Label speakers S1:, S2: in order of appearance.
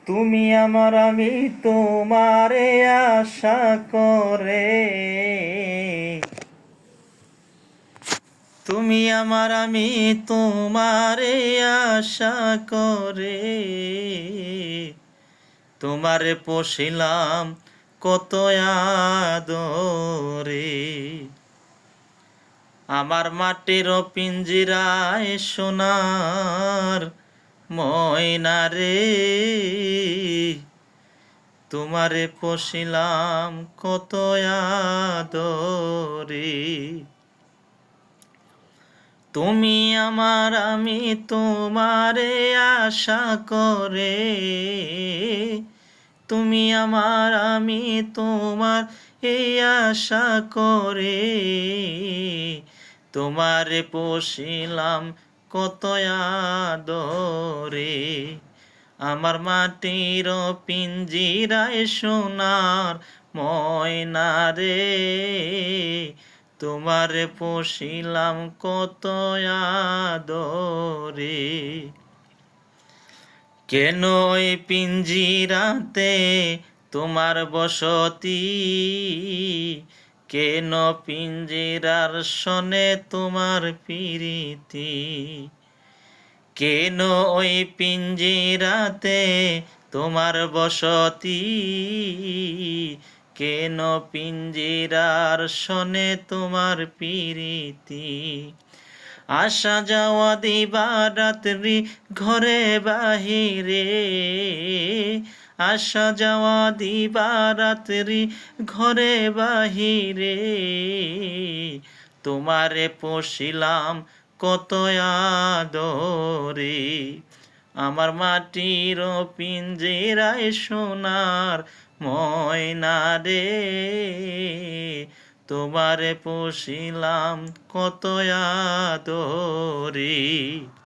S1: তুমি আমার আমি তোমারে আশা করে, তুমি আমার আমি তোমারে আশা করে, তোমারে পশিলাম কত আদরে। আমার মাটির পিঞ্জিরায় সোনার ময়না রে, তোমারে পশিলাম কত আদরে। তুমি আমার আমি তোমারে আশা করে, তুমি আমার আমি তোমার এই আশা করে, তোমারে পশিলাম কত আদরে। আমার মাটির পিঞ্জিরায় সোনার ময়না রে, তোমারে পশিলাম কত আদরে। কেন ওই পিঞ্জিরাতে তোমার বসতি, কেন পিঞ্জিরার সনে তোমার প্রীতি, কেন ওই পিঞ্জিরাতে তোমার বসতি, কেন পিঞ্জিরার সনে তোমার প্রীতি। আসা যাওয়া দিবা রাত্রি ঘরে বাহিরে, আসা যাওয়া দিবা রাত্রি ঘরে বাহিরে, তোমারে পশিলাম কত আদরে। আমার মাটির পিঞ্জিরায় সোনার ময়না রে, তোমারে পশিলাম কত আদরে।